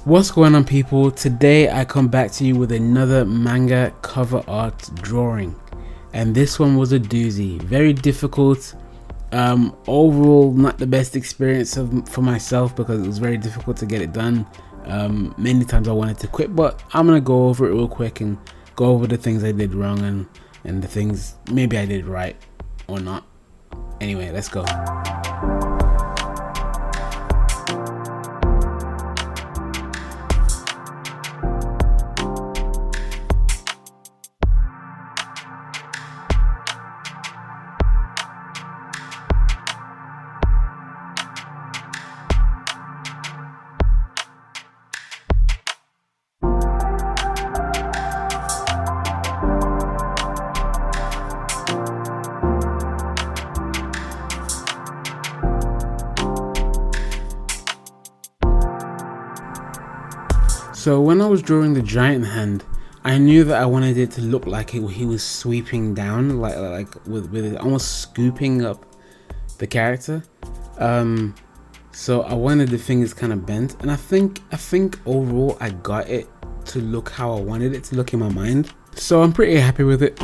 What's going on, people? Today I come back to you with another manga cover art drawing, and this one was a doozy. Very difficult. Overall not the best experience for myself because it was very difficult to get it done. Many times I wanted to quit, but I'm gonna go over it real quick and go over the things I did wrong and the things maybe I did right or not. Anyway, let's go. So when I was drawing the giant hand, I knew that I wanted it to look like he was sweeping down, like with it almost scooping up the character. So I wanted the fingers kind of bent, and I think overall I got it to look how I wanted it to look in my mind. So I'm pretty happy with it.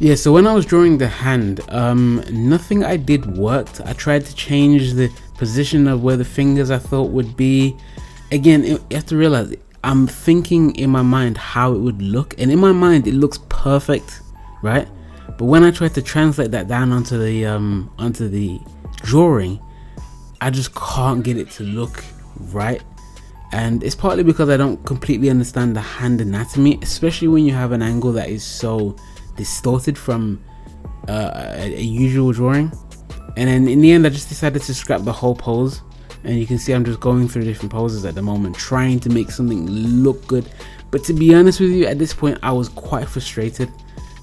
Yeah, so when I was drawing the hand, nothing I did worked. I tried to change the position of where the fingers I thought would be. Again, you have to realize I'm thinking in my mind how it would look, and in my mind it looks perfect, right? But when I tried to translate that down onto the drawing, I just can't get it to look right. And it's partly because I don't completely understand the hand anatomy, especially when you have an angle that is so distorted from a usual drawing. And then in the end I just decided to scrap the whole pose, and you can see I'm just going through different poses at the moment, trying to make something look good. But to be honest with you, at this point I was quite frustrated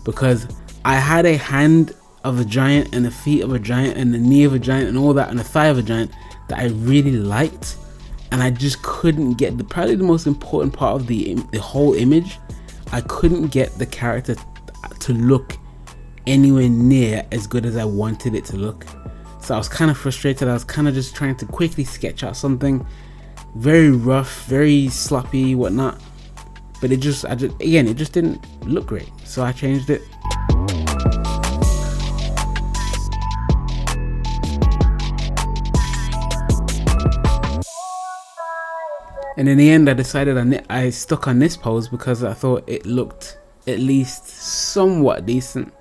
because I had a hand of a giant and the feet of a giant and the knee of a giant and all that and the thigh of a giant that I really liked, and I just couldn't get probably the most important part of the whole image. I couldn't get the character to look anywhere near as good as I wanted it to look. So I was kind of frustrated. I was kind of just trying to quickly sketch out something very rough, very sloppy, whatnot. But it just didn't look great. So I changed it. And in the end, I decided I stuck on this pose because I thought it looked at least somewhat decent.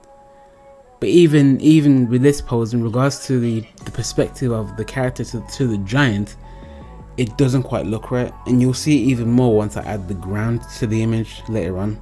But even with this pose, in regards to the perspective of the character to the giant, it doesn't quite look right. And you'll see even more once I add the ground to the image later on.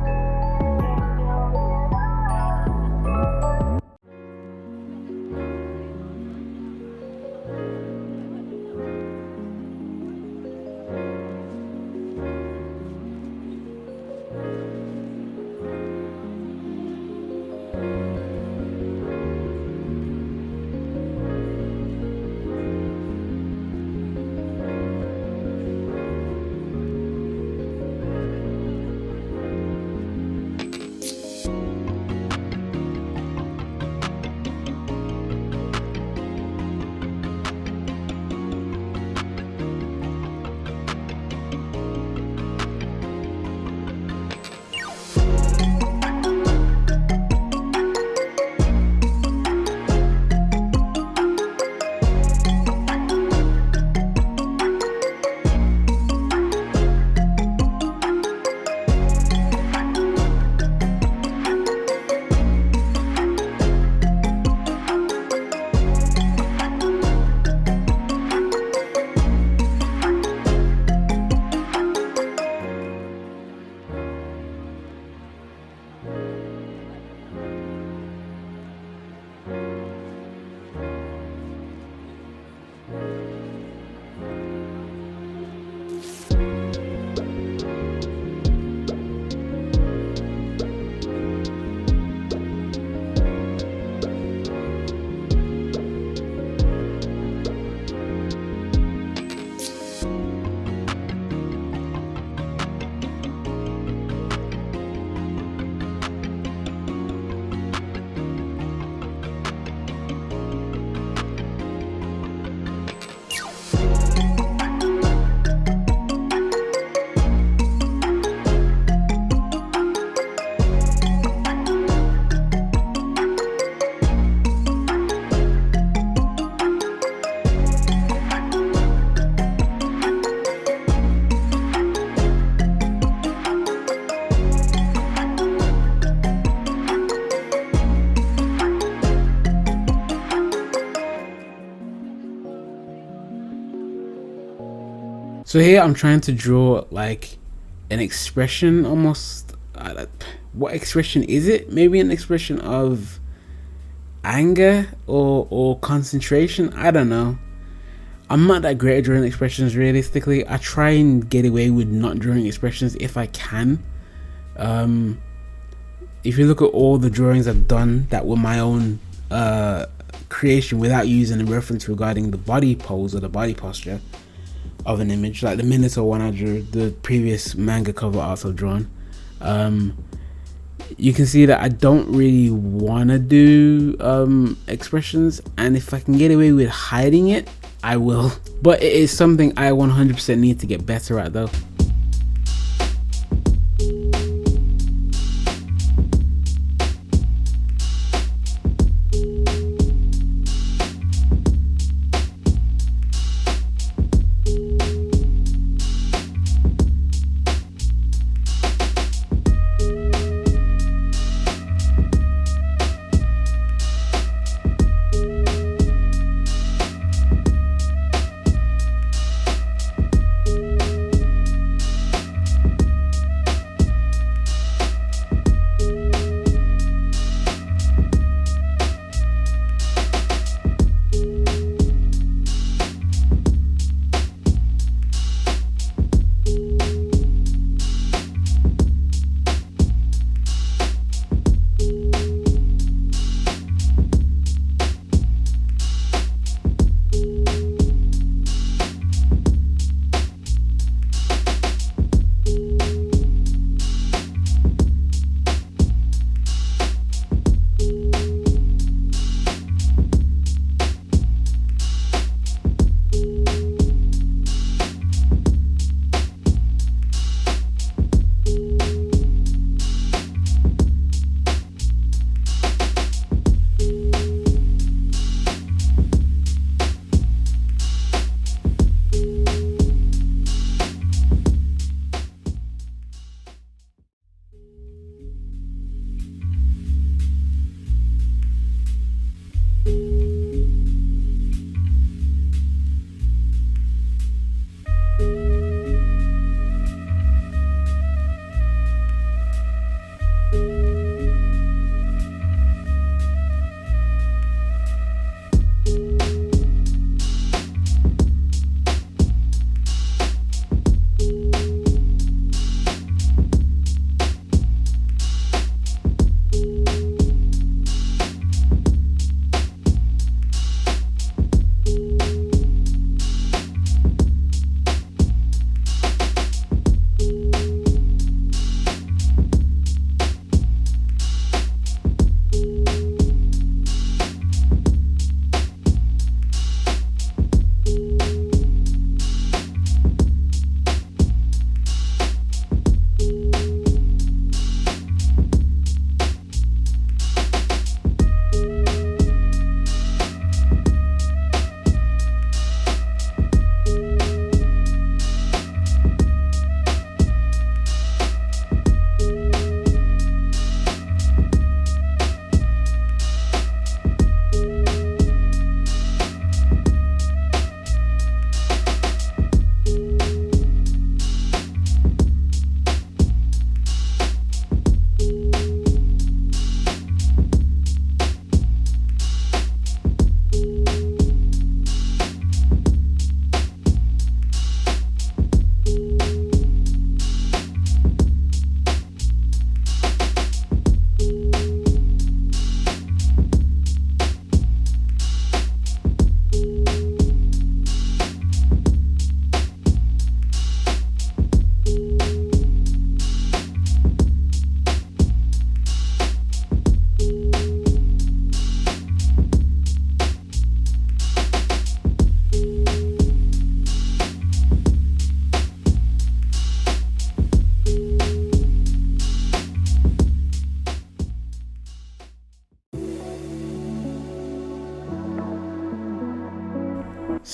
So here I'm trying to draw like an expression almost. What expression is it? Maybe an expression of anger or concentration. I don't know. I'm not that great at drawing expressions realistically. I try and get away with not drawing expressions if I can. If you look at all the drawings I've done that were my own creation without using a reference regarding the body pose or the body posture of an image, like the Minotaur one I drew, the previous manga cover art I've drawn, you can see that I don't really want to do expressions, and if I can get away with hiding it, I will. But it is something I 100% need to get better at though.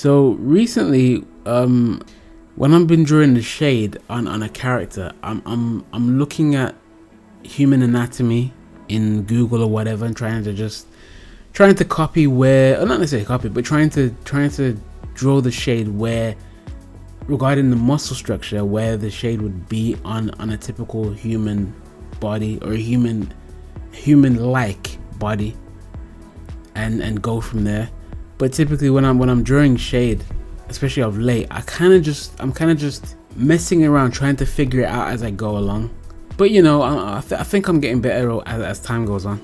So recently, when I've been drawing the shade on a character, I'm looking at human anatomy in Google or whatever, and trying to copy where, or not necessarily copy, but trying to draw the shade where, regarding the muscle structure, where the shade would be on a typical human body, or a human like body, and go from there. But typically when I'm drawing shade, especially of late, I'm kind of just messing around, trying to figure it out as I go along. But you know, I think I'm getting better as time goes on.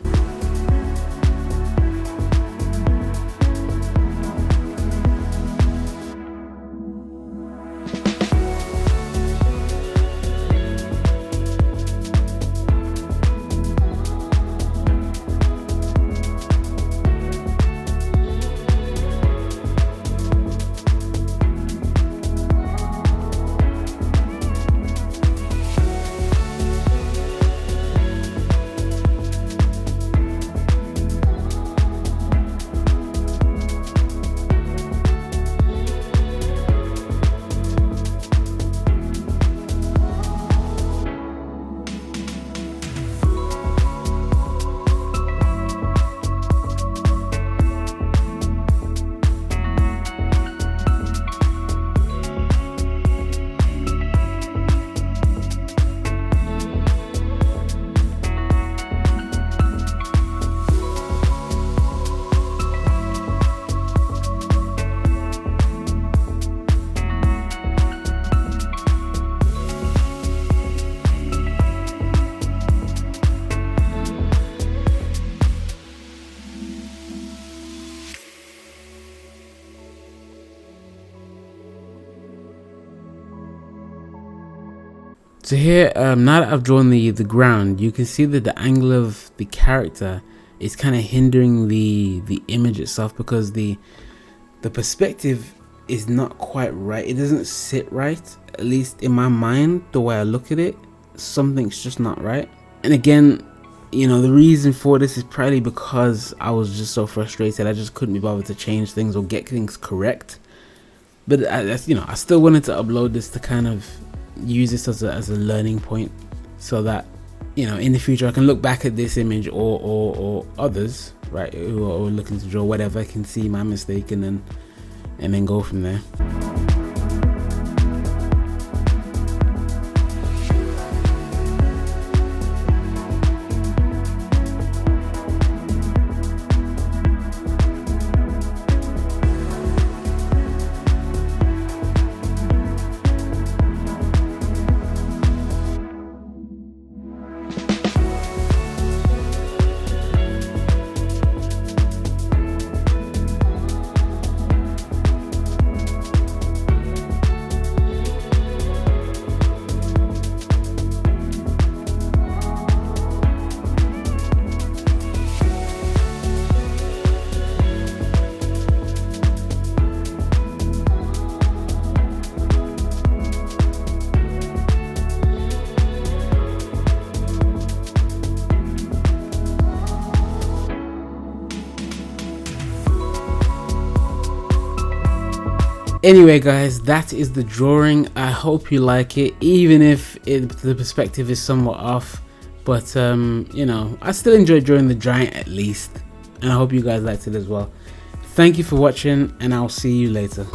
So here, now that I've drawn the ground, you can see that the angle of the character is kind of hindering the image itself, because the perspective is not quite right. It doesn't sit right, at least in my mind. The way I look at it, something's just not right. And again, you know, the reason for this is probably because I was just so frustrated. I just couldn't be bothered to change things or get things correct. But I still wanted to upload this to kind of use this as a learning point, so that, you know, in the future I can look back at this image, or others, right, who are looking to draw whatever, can see my mistake and then go from there. Anyway guys, that is the drawing. I hope you like it, even if the perspective is somewhat off. But you know, I still enjoyed drawing the giant at least, and I hope you guys liked it as well. Thank you for watching, and I'll see you later.